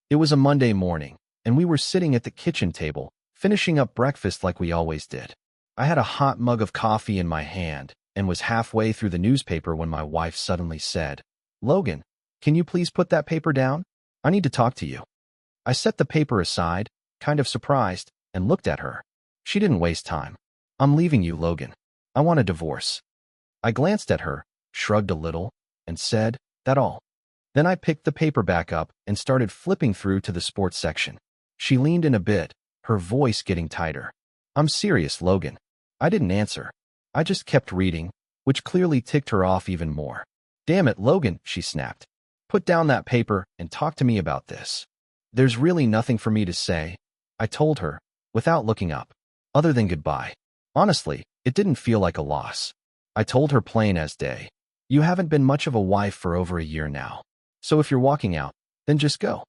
It was a Monday morning, and we were sitting at the kitchen table, finishing up breakfast like we always did. I had a hot mug of coffee in my hand and was halfway through the newspaper when my wife suddenly said, "Logan, can you please put that paper down? I need to talk to you." I set the paper aside, kind of surprised, and looked at her. She didn't waste time. "I'm leaving you, Logan. I want a divorce." I glanced at her, shrugged a little, and said, "That all?" Then I picked the paper back up and started flipping through to the sports section. She leaned in a bit, her voice getting tighter. "I'm serious, Logan." I didn't answer. I just kept reading, which clearly ticked her off even more. "Damn it, Logan," she snapped. "Put down that paper and talk to me about this." "There's really nothing for me to say," I told her, without looking up, "other than goodbye." Honestly, it didn't feel like a loss. I told her plain as day, "You haven't been much of a wife for over a year now. So if you're walking out, then just go."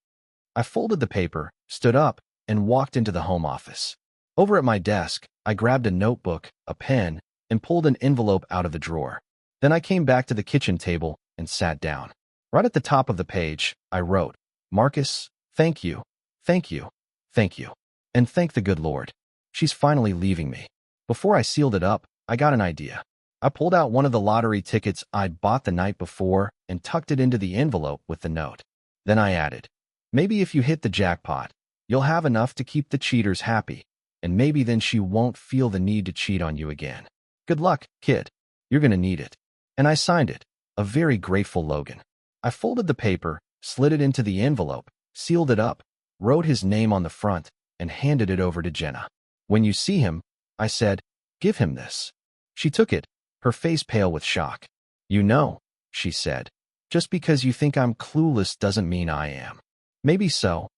I folded the paper, stood up, and walked into the home office. Over at my desk, I grabbed a notebook, a pen, and pulled an envelope out of the drawer. Then I came back to the kitchen table and sat down. Right at the top of the page, I wrote, "Marcus, thank you, thank you, thank you, and thank the good Lord. She's finally leaving me." Before I sealed it up, I got an idea. I pulled out one of the lottery tickets I'd bought the night before and tucked it into the envelope with the note. Then I added, "Maybe if you hit the jackpot, you'll have enough to keep the cheaters happy, and maybe then she won't feel the need to cheat on you again. Good luck, kid. You're gonna need it." And I signed it, a very grateful Logan. I folded the paper, slid it into the envelope, sealed it up, wrote his name on the front, and handed it over to Jenna. "When you see him," I said, "give him this." She took it, her face pale with shock. "You know," she said, "just because you think I'm clueless doesn't mean I am." "Maybe so,"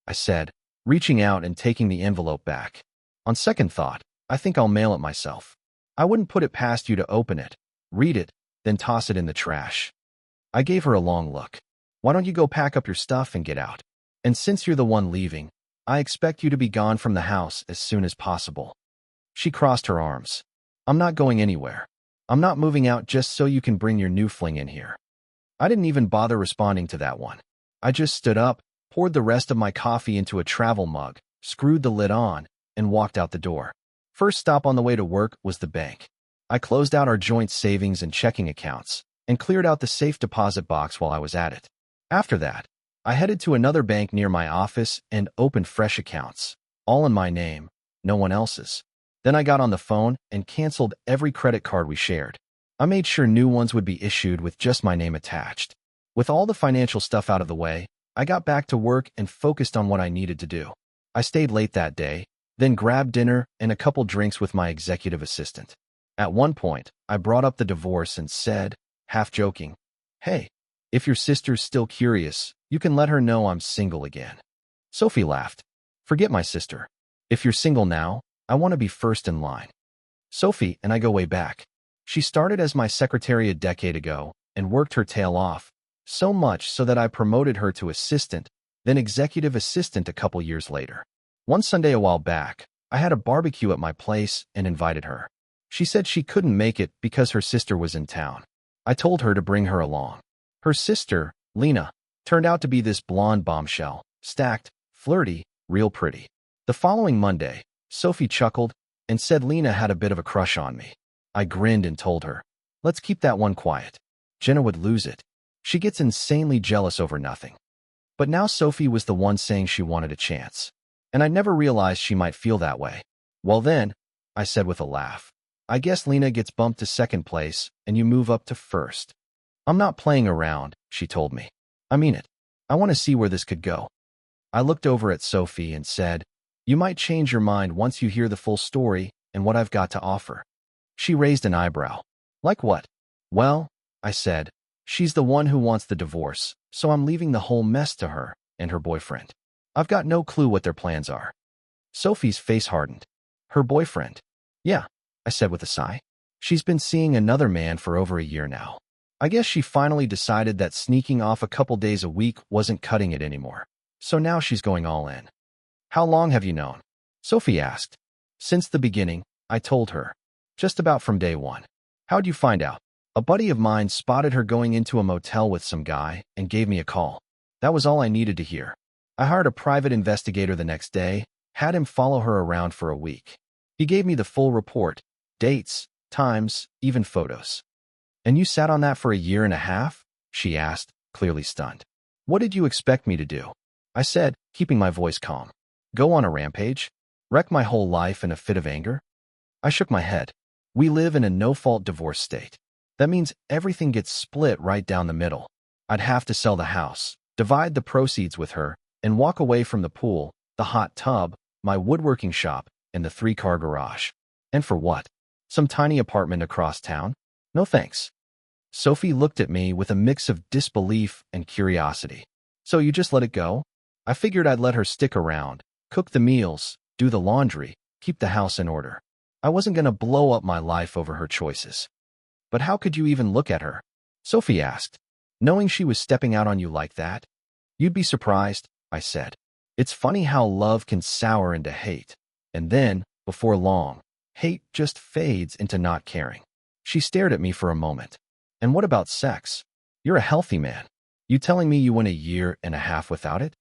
I said, reaching out and taking the envelope back. "On second thought, I think I'll mail it myself. I wouldn't put it past you to open it, read it, then toss it in the trash." I gave her a long look. "Why don't you go pack up your stuff and get out? And since you're the one leaving, I expect you to be gone from the house as soon as possible." She crossed her arms. "I'm not going anywhere. I'm not moving out just so you can bring your new fling in here." I didn't even bother responding to that one. I just stood up, poured the rest of my coffee into a travel mug, screwed the lid on, and walked out the door. First stop on the way to work was the bank. I closed out our joint savings and checking accounts, and cleared out the safe deposit box while I was at it. After that, I headed to another bank near my office and opened fresh accounts, all in my name, no one else's. Then I got on the phone and canceled every credit card we shared. I made sure new ones would be issued with just my name attached. With all the financial stuff out of the way, I got back to work and focused on what I needed to do. I stayed late that day, then grabbed dinner and a couple drinks with my executive assistant. At one point, I brought up the divorce and said, half joking, "Hey, if your sister's still curious, you can let her know I'm single again." Sophie laughed. "Forget my sister. If you're single now, I want to be first in line." Sophie and I go way back. She started as my secretary a decade ago and worked her tail off, so much so that I promoted her to assistant, then executive assistant a couple years later. One Sunday a while back, I had a barbecue at my place and invited her. She said she couldn't make it because her sister was in town. I told her to bring her along. Her sister, Lena, turned out to be this blonde bombshell, stacked, flirty, real pretty. The following Monday, Sophie chuckled and said Lena had a bit of a crush on me. I grinned and told her, "Let's keep that one quiet. Jenna would lose it. She gets insanely jealous over nothing." But now Sophie was the one saying she wanted a chance. And I never realized she might feel that way. "Well then," I said with a laugh, "I guess Lena gets bumped to second place and you move up to first." "I'm not playing around," she told me. "I mean it. I want to see where this could go." I looked over at Sophie and said, "You might change your mind once you hear the full story and what I've got to offer." She raised an eyebrow. "Like what?" "Well," I said, "she's the one who wants the divorce, so I'm leaving the whole mess to her and her boyfriend. I've got no clue what their plans are." Sophie's face hardened. "Her boyfriend?" "Yeah," I said with a sigh. "She's been seeing another man for over a year now. I guess she finally decided that sneaking off a couple days a week wasn't cutting it anymore. So now she's going all in." "How long have you known?" Sophie asked. "Since the beginning," I told her. "Just about from day one." "How'd you find out?" "A buddy of mine spotted her going into a motel with some guy and gave me a call. That was all I needed to hear." I hired a private investigator the next day, had him follow her around for a week. He gave me the full report, dates, times, even photos. And you sat on that for a year and a half? She asked, clearly stunned. What did you expect me to do? I said, keeping my voice calm. Go on a rampage? Wreck my whole life in a fit of anger? I shook my head. We live in a no-fault divorce state. That means everything gets split right down the middle. I'd have to sell the house, divide the proceeds with her, and walk away from the pool, the hot tub, my woodworking shop, and the 3-car garage. And for what? Some tiny apartment across town? No thanks. Sophie looked at me with a mix of disbelief and curiosity. So you just let it go? I figured I'd let her stick around, cook the meals, do the laundry, keep the house in order. I wasn't going to blow up my life over her choices. But how could you even look at her? Sophie asked, knowing she was stepping out on you like that. You'd be surprised, I said. It's funny how love can sour into hate. And then, before long, hate just fades into not caring. She stared at me for a moment. And what about sex? You're a healthy man. You telling me you went a year and a half without it?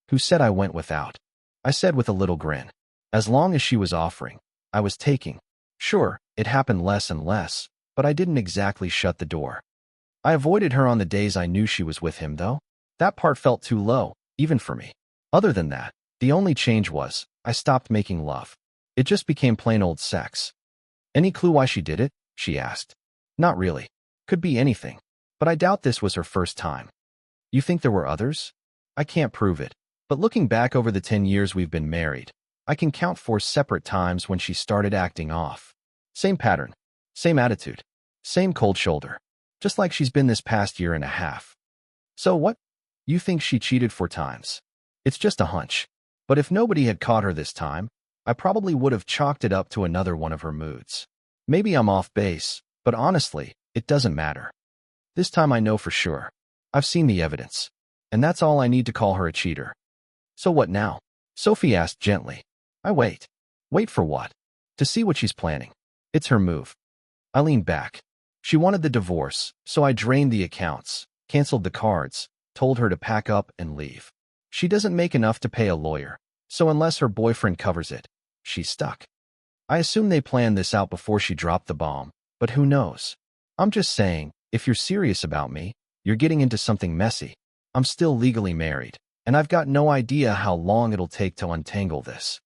Who said I went without? I said with a little grin. As long as she was offering, I was taking. Sure, it happened less and less, but I didn't exactly shut the door. I avoided her on the days I knew she was with him, though. That part felt too low, even for me. Other than that, the only change was, I stopped making love. It just became plain old sex. Any clue why she did it? She asked. Not really. Could be anything. But I doubt this was her first time. You think there were others? I can't prove it. But looking back over the 10 years we've been married, I can count 4 separate times when she started acting off. Same pattern. Same attitude. Same cold shoulder. Just like she's been this past year and a half. So what? You think she cheated 4 times? It's just a hunch. But if nobody had caught her this time, I probably would have chalked it up to another one of her moods. Maybe I'm off base, but honestly, it doesn't matter. This time I know for sure. I've seen the evidence. And that's all I need to call her a cheater. So what now? Sophie asked gently. I wait. Wait for what? To see what she's planning. It's her move. I leaned back. She wanted the divorce, so I drained the accounts, canceled the cards, told her to pack up and leave. She doesn't make enough to pay a lawyer, so unless her boyfriend covers it, she's stuck. I assume they planned this out before she dropped the bomb, but who knows? I'm just saying, if you're serious about me, you're getting into something messy. I'm still legally married, and I've got no idea how long it'll take to untangle this.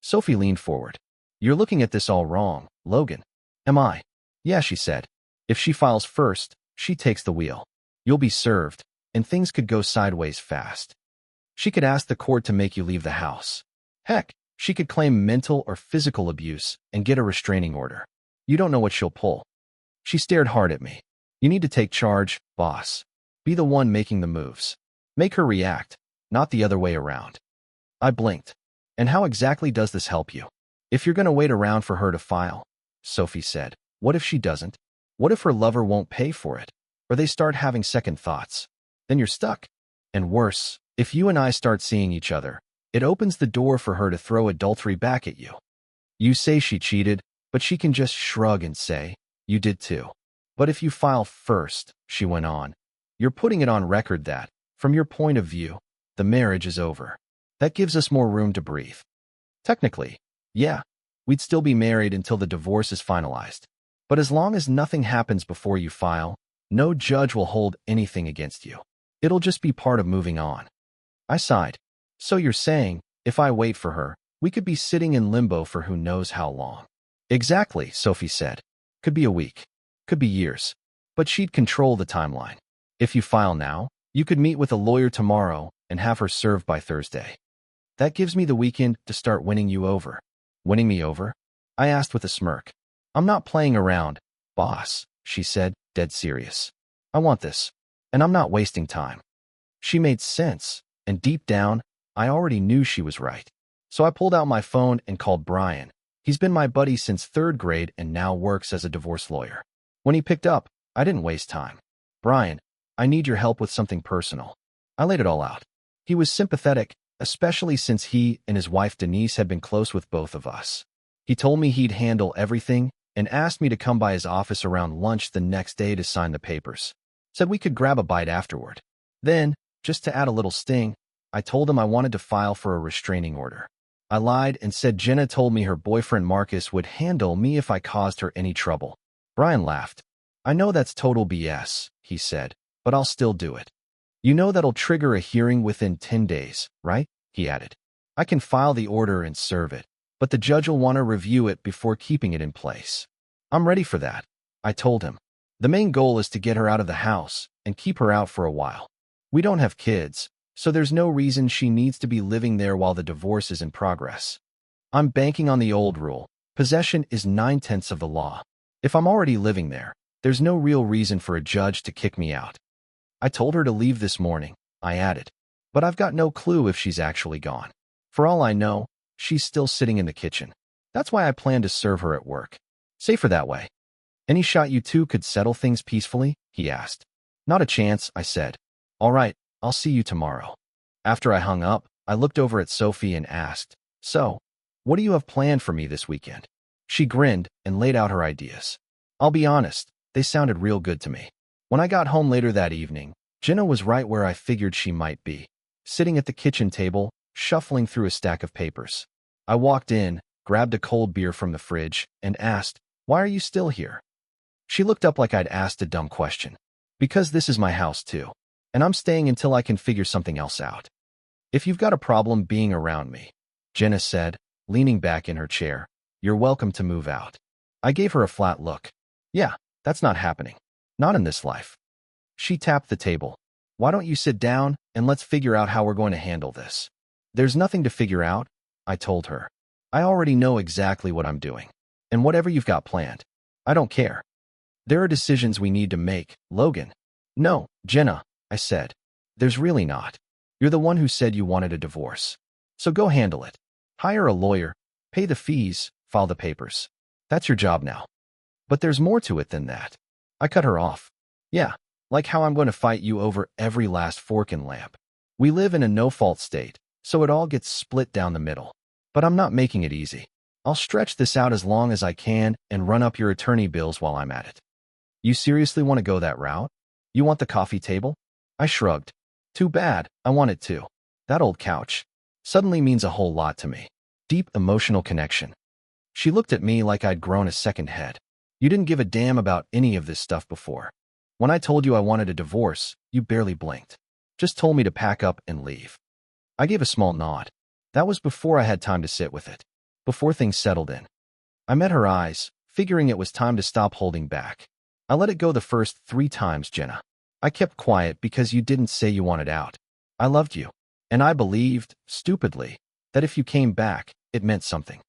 Sophie leaned forward. You're looking at this all wrong, Logan. Am I? Yeah, she said. If she files first, she takes the wheel. You'll be served, and things could go sideways fast. She could ask the court to make you leave the house. Heck, she could claim mental or physical abuse and get a restraining order. You don't know what she'll pull. She stared hard at me. You need to take charge, boss. Be the one making the moves. Make her react, not the other way around. I blinked. And how exactly does this help you? If you're going to wait around for her to file, Sophie said, what if she doesn't? What if her lover won't pay for it? Or they start having second thoughts? Then you're stuck. And worse, if you and I start seeing each other, it opens the door for her to throw adultery back at you. You say she cheated, but she can just shrug and say, you did too. But if you file first, she went on, you're putting it on record that, from your point of view, the marriage is over. That gives us more room to breathe. Technically, yeah, we'd still be married until the divorce is finalized. But as long as nothing happens before you file, no judge will hold anything against you. It'll just be part of moving on. I sighed. So you're saying, if I wait for her, we could be sitting in limbo for who knows how long. Exactly, Sophie said. Could be a week. Could be years. But she'd control the timeline. If you file now, you could meet with a lawyer tomorrow and have her served by Thursday. That gives me the weekend to start winning you over. Winning me over? I asked with a smirk. I'm not playing around, boss, she said, dead serious. I want this, and I'm not wasting time. She made sense, and deep down, I already knew she was right. So I pulled out my phone and called Brian. He's been my buddy since 3rd grade and now works as a divorce lawyer. When he picked up, I didn't waste time. Brian, I need your help with something personal. I laid it all out. He was sympathetic, especially since he and his wife Denise had been close with both of us. He told me he'd handle everything and asked me to come by his office around lunch the next day to sign the papers. Said we could grab a bite afterward. Then, just to add a little sting, I told him I wanted to file for a restraining order. I lied and said Jenna told me her boyfriend Marcus would handle me if I caused her any trouble. Brian laughed. I know that's total BS, he said, but I'll still do it. You know that'll trigger a hearing within 10 days, right? He added. I can file the order and serve it, but the judge will want to review it before keeping it in place. I'm ready for that, I told him. The main goal is to get her out of the house and keep her out for a while. We don't have kids, so there's no reason she needs to be living there while the divorce is in progress. I'm banking on the old rule. Possession is 9/10 of the law. If I'm already living there, there's no real reason for a judge to kick me out. I told her to leave this morning, I added, but I've got no clue if she's actually gone. For all I know, she's still sitting in the kitchen. That's why I plan to serve her at work. Safer that way. Any shot you two could settle things peacefully? He asked. Not a chance, I said. All right, I'll see you tomorrow. After I hung up, I looked over at Sophie and asked, So, what do you have planned for me this weekend? She grinned and laid out her ideas. I'll be honest, they sounded real good to me. When I got home later that evening, Jenna was right where I figured she might be, sitting at the kitchen table, shuffling through a stack of papers. I walked in, grabbed a cold beer from the fridge, and asked, Why are you still here? She looked up like I'd asked a dumb question. Because this is my house too, and I'm staying until I can figure something else out. If you've got a problem being around me, Jenna said, leaning back in her chair, you're welcome to move out. I gave her a flat look. Yeah, that's not happening. Not in this life. She tapped the table. Why don't you sit down and let's figure out how we're going to handle this? There's nothing to figure out, I told her. I already know exactly what I'm doing. And whatever you've got planned, I don't care. There are decisions we need to make, Logan. No, Jenna, I said. There's really not. You're the one who said you wanted a divorce. So go handle it. Hire a lawyer, pay the fees, file the papers. That's your job now. But there's more to it than that. I cut her off. Yeah, like how I'm going to fight you over every last fork and lamp. We live in a no-fault state, so it all gets split down the middle. But I'm not making it easy. I'll stretch this out as long as I can and run up your attorney bills while I'm at it. You seriously want to go that route? You want the coffee table? I shrugged. Too bad, I want it too. That old couch suddenly means a whole lot to me. Deep emotional connection. She looked at me like I'd grown a second head. You didn't give a damn about any of this stuff before. When I told you I wanted a divorce, you barely blinked. Just told me to pack up and leave. I gave a small nod. That was before I had time to sit with it. Before things settled in. I met her eyes, figuring it was time to stop holding back. I let it go the first 3 times, Jenna. I kept quiet because you didn't say you wanted out. I loved you. And I believed, stupidly, that if you came back, it meant something.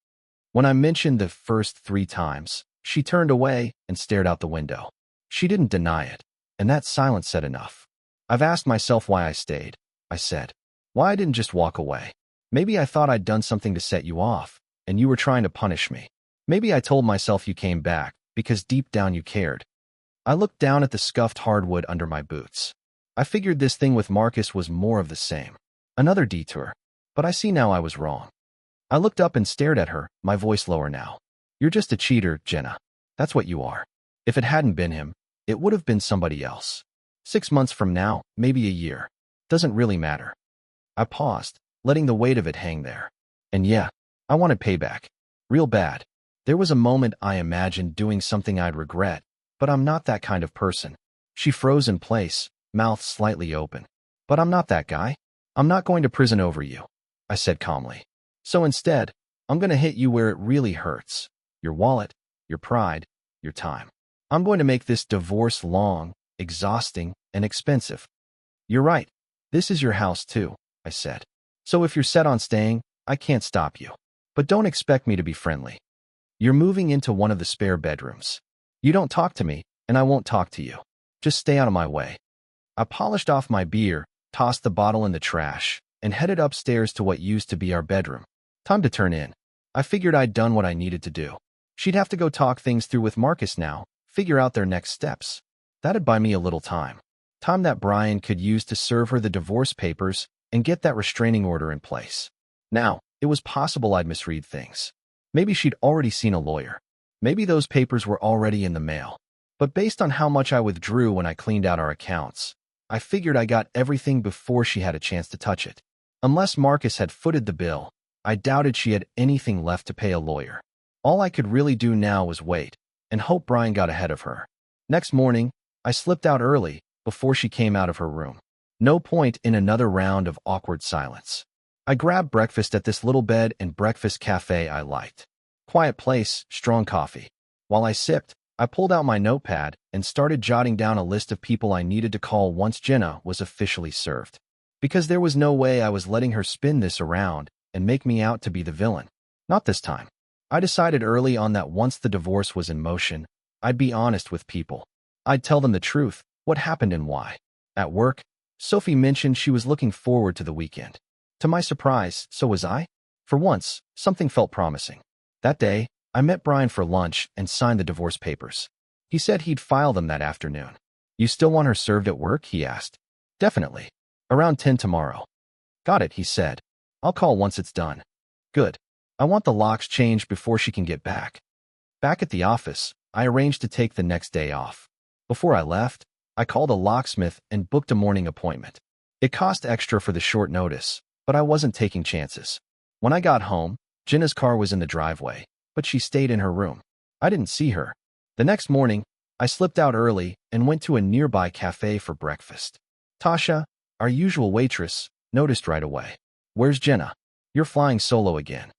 When I mentioned the first 3 times, she turned away and stared out the window. She didn't deny it, and that silence said enough. I've asked myself why I stayed, I said. Why I didn't just walk away. Maybe I thought I'd done something to set you off, and you were trying to punish me. Maybe I told myself you came back, because deep down you cared. I looked down at the scuffed hardwood under my boots. I figured this thing with Marcus was more of the same. Another detour. But I see now I was wrong. I looked up and stared at her, my voice lower now. You're just a cheater, Jenna. That's what you are. If it hadn't been him, it would have been somebody else. 6 months from now, maybe a year. Doesn't really matter. I paused, letting the weight of it hang there. And yeah, I wanted payback. Real bad. There was a moment I imagined doing something I'd regret, but I'm not that kind of person. She froze in place, mouth slightly open. But I'm not that guy. I'm not going to prison over you, I said calmly. So instead, I'm going to hit you where it really hurts. Your wallet, your pride, your time. I'm going to make this divorce long, exhausting, and expensive. You're right. This is your house too, I said. So if you're set on staying, I can't stop you. But don't expect me to be friendly. You're moving into one of the spare bedrooms. You don't talk to me, and I won't talk to you. Just stay out of my way. I polished off my beer, tossed the bottle in the trash, and headed upstairs to what used to be our bedroom. Time to turn in. I figured I'd done what I needed to do. She'd have to go talk things through with Marcus now, figure out their next steps. That'd buy me a little time. Time that Brian could use to serve her the divorce papers and get that restraining order in place. Now, it was possible I'd misread things. Maybe she'd already seen a lawyer. Maybe those papers were already in the mail. But based on how much I withdrew when I cleaned out our accounts, I figured I got everything before she had a chance to touch it. Unless Marcus had footed the bill, I doubted she had anything left to pay a lawyer. All I could really do now was wait and hope Brian got ahead of her. Next morning, I slipped out early before she came out of her room. No point in another round of awkward silence. I grabbed breakfast at this little bed and breakfast cafe I liked. Quiet place, strong coffee. While I sipped, I pulled out my notepad and started jotting down a list of people I needed to call once Jenna was officially served. Because there was no way I was letting her spin this around and make me out to be the villain. Not this time. I decided early on that once the divorce was in motion, I'd be honest with people. I'd tell them the truth, what happened and why. At work, Sophie mentioned she was looking forward to the weekend. To my surprise, so was I. For once, something felt promising. That day, I met Brian for lunch and signed the divorce papers. He said he'd file them that afternoon. You still want her served at work? He asked. Definitely. Around 10 tomorrow. Got it, he said. I'll call once it's done. Good. I want the locks changed before she can get back. Back at the office, I arranged to take the next day off. Before I left, I called a locksmith and booked a morning appointment. It cost extra for the short notice, but I wasn't taking chances. When I got home, Jenna's car was in the driveway, but she stayed in her room. I didn't see her. The next morning, I slipped out early and went to a nearby cafe for breakfast. Tasha, our usual waitress, noticed right away. Where's Jenna? You're flying solo again.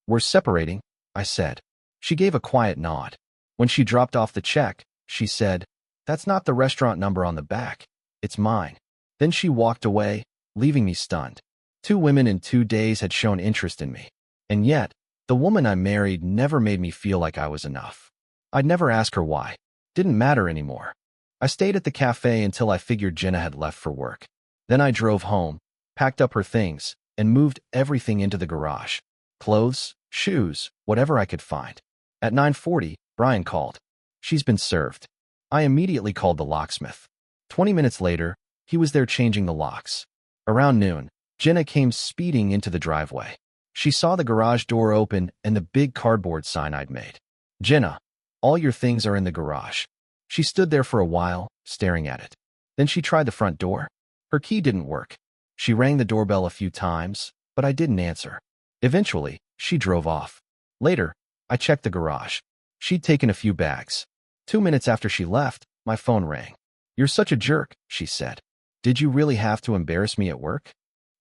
We're separating, I said. She gave a quiet nod. When she dropped off the check, she said, That's not the restaurant number on the back. It's mine. Then she walked away, leaving me stunned. 2 women in 2 days had shown interest in me. And yet, the woman I married never made me feel like I was enough. I'd never ask her why. Didn't matter anymore. I stayed at the cafe until I figured Jenna had left for work. Then I drove home, packed up her things, and moved everything into the garage. Clothes, shoes, whatever I could find. At 9:40, Brian called. She's been served. I immediately called the locksmith. 20 minutes later, he was there changing the locks. Around noon, Jenna came speeding into the driveway. She saw the garage door open and the big cardboard sign I'd made. Jenna, all your things are in the garage. She stood there for a while, staring at it. Then she tried the front door. Her key didn't work. She rang the doorbell a few times, but I didn't answer. Eventually, she drove off. Later, I checked the garage. She'd taken a few bags. 2 minutes after she left, my phone rang. You're such a jerk, she said. Did you really have to embarrass me at work?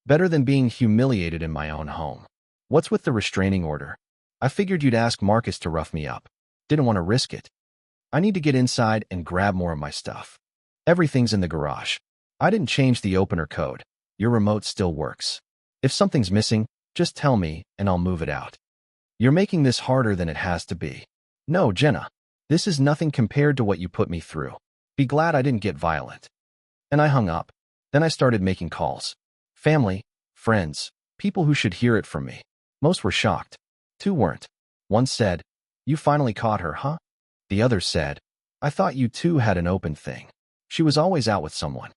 Better than being humiliated in my own home. What's with the restraining order? I figured you'd ask Marcus to rough me up. Didn't want to risk it. I need to get inside and grab more of my stuff. Everything's in the garage. I didn't change the opener code. Your remote still works. If something's missing, just tell me and I'll move it out. You're making this harder than it has to be. No, Jenna. This is nothing compared to what you put me through. Be glad I didn't get violent. And I hung up. Then I started making calls. Family, friends, people who should hear it from me. Most were shocked. 2 weren't. One said, You finally caught her, huh? The other said, I thought you two had an open thing. She was always out with someone.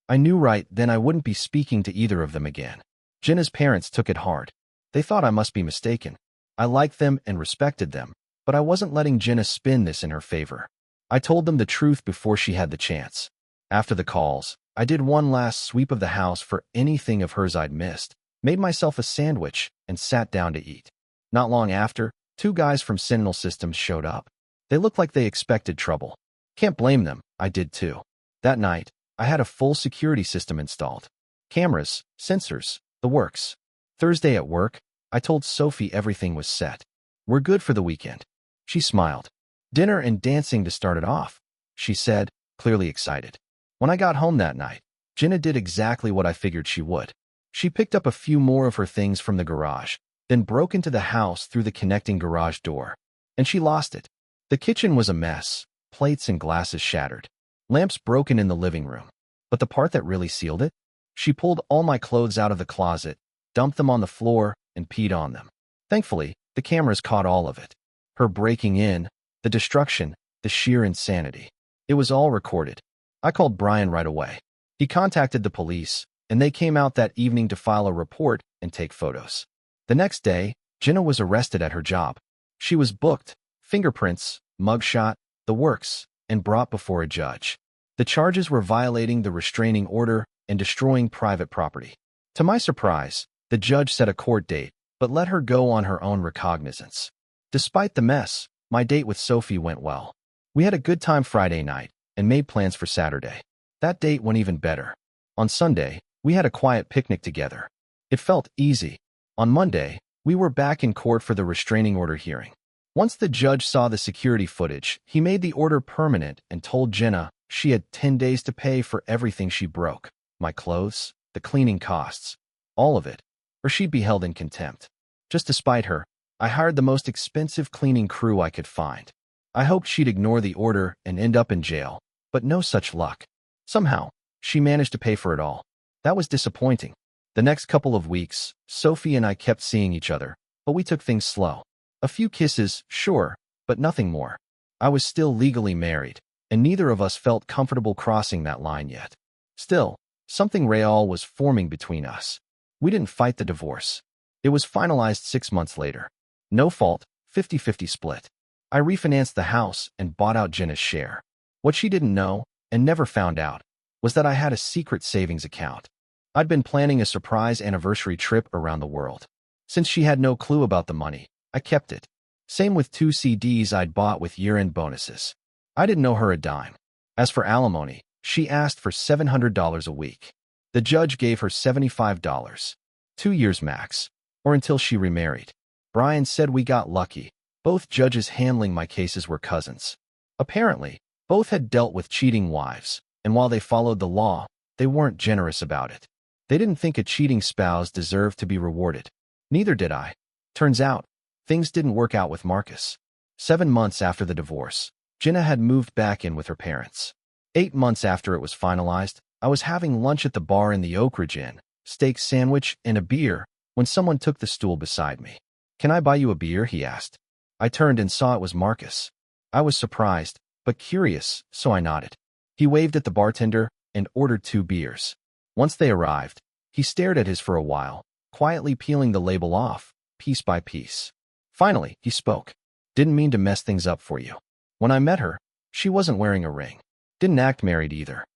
I knew right then I wouldn't be speaking to either of them again. Jenna's parents took it hard. They thought I must be mistaken. I liked them and respected them, but I wasn't letting Jenna spin this in her favor. I told them the truth before she had the chance. After the calls, I did one last sweep of the house for anything of hers I'd missed, made myself a sandwich, and sat down to eat. Not long after, 2 guys from Sentinel Systems showed up. They looked like they expected trouble. Can't blame them, I did too. That night, I had a full security system installed. Cameras, sensors, the works. Thursday at work, I told Sophie everything was set. We're good for the weekend. She smiled. Dinner and dancing to start it off, she said, clearly excited. When I got home that night, Jenna did exactly what I figured she would. She picked up a few more of her things from the garage, then broke into the house through the connecting garage door. And she lost it. The kitchen was a mess, plates and glasses shattered, lamps broken in the living room. But the part that really sealed it? She pulled all my clothes out of the closet, dumped them on the floor, and peed on them. Thankfully, the cameras caught all of it. Her breaking in, the destruction, the sheer insanity. It was all recorded. I called Brian right away. He contacted the police, and they came out that evening to file a report and take photos. The next day, Jenna was arrested at her job. She was booked, fingerprints, mugshot, the works, and brought before a judge. The charges were violating the restraining order and destroying private property. To my surprise, the judge set a court date, but let her go on her own recognizance. Despite the mess, my date with Sophie went well. We had a good time Friday night and made plans for Saturday. That date went even better. On Sunday, we had a quiet picnic together. It felt easy. On Monday, we were back in court for the restraining order hearing. Once the judge saw the security footage, he made the order permanent and told Jenna she had 10 days to pay for everything she broke. My clothes, the cleaning costs, all of it, or she'd be held in contempt. Just to spite her, I hired the most expensive cleaning crew I could find. I hoped she'd ignore the order and end up in jail, but no such luck. Somehow, she managed to pay for it all. That was disappointing. The next couple of weeks, Sophie and I kept seeing each other, but we took things slow. A few kisses, sure, but nothing more. I was still legally married, and neither of us felt comfortable crossing that line yet. Still, something real was forming between us. We didn't fight the divorce. It was finalized 6 months later. No fault, 50-50 split. I refinanced the house and bought out Jenna's share. What she didn't know, and never found out, was that I had a secret savings account. I'd been planning a surprise anniversary trip around the world. Since she had no clue about the money, I kept it. Same with 2 CDs I'd bought with year-end bonuses. I didn't know her a dime. As for alimony, she asked for $700 a week. The judge gave her $75, 2 years max, or until she remarried. Brian said we got lucky. Both judges handling my cases were cousins. Apparently, both had dealt with cheating wives, and while they followed the law, they weren't generous about it. They didn't think a cheating spouse deserved to be rewarded. Neither did I. Turns out, things didn't work out with Marcus. 7 months after the divorce, Jenna had moved back in with her parents. 8 months after it was finalized, I was having lunch at the bar in the Oak Ridge Inn, steak sandwich and a beer, when someone took the stool beside me. "Can I buy you a beer?" he asked. I turned and saw it was Marcus. I was surprised, but curious, so I nodded. He waved at the bartender and ordered 2 beers. Once they arrived, he stared at his for a while, quietly peeling the label off, piece by piece. Finally, he spoke. "Didn't mean to mess things up for you. When I met her, she wasn't wearing a ring. Didn't act married either."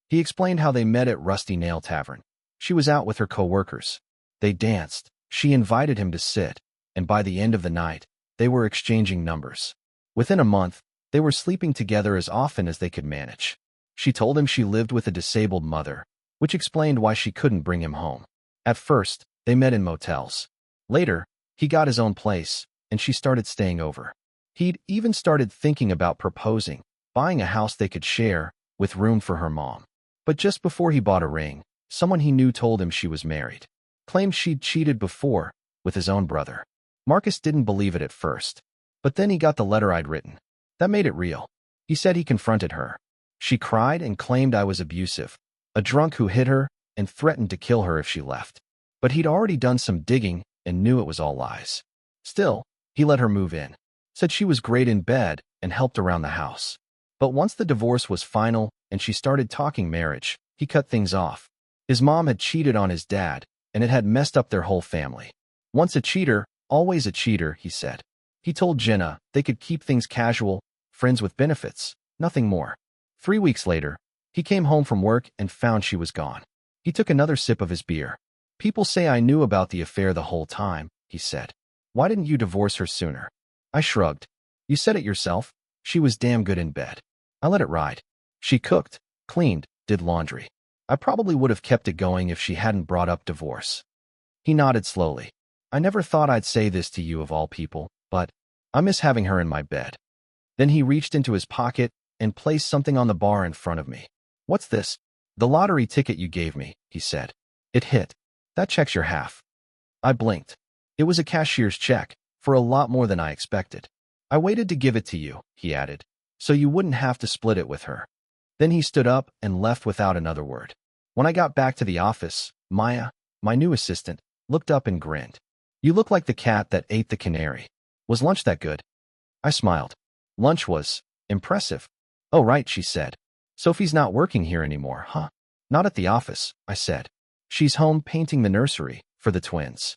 He explained how they met at Rusty Nail Tavern. She was out with her co-workers. They danced. She invited him to sit, and by the end of the night, they were exchanging numbers. Within a month, they were sleeping together as often as they could manage. She told him she lived with a disabled mother, which explained why she couldn't bring him home. At first, they met in motels. Later, he got his own place, and she started staying over. He'd even started thinking about proposing, buying a house they could share, with room for her mom. But just before he bought a ring, someone he knew told him she was married. Claimed she'd cheated before, with his own brother. Marcus didn't believe it at first, but then he got the letter I'd written. That made it real. He said he confronted her. She cried and claimed I was abusive, a drunk who hit her and threatened to kill her if she left. But he'd already done some digging and knew it was all lies. Still, he let her move in, said she was great in bed and helped around the house. But once the divorce was final and she started talking marriage, he cut things off. His mom had cheated on his dad, and it had messed up their whole family. Once a cheater, always a cheater, he said. He told Jenna they could keep things casual, friends with benefits, nothing more. 3 weeks later, he came home from work and found she was gone. He took another sip of his beer. "People say I knew about the affair the whole time," he said. "Why didn't you divorce her sooner?" I shrugged. "You said it yourself. She was damn good in bed. I let it ride. She cooked, cleaned, did laundry. I probably would have kept it going if she hadn't brought up divorce." He nodded slowly. "I never thought I'd say this to you of all people, but I miss having her in my bed." Then he reached into his pocket and placed something on the bar in front of me. "What's this?" "The lottery ticket you gave me," he said. "It hit. That checks your half." I blinked. It was a cashier's check, for a lot more than I expected. "I waited to give it to you," he added, "so you wouldn't have to split it with her." Then he stood up and left without another word. When I got back to the office, Maya, my new assistant, looked up and grinned. "You look like the cat that ate the canary. Was lunch that good?" I smiled. Lunch was impressive. "Oh, right," she said. "Sophie's not working here anymore, huh?" "Not at the office," I said. "She's home painting the nursery for the twins."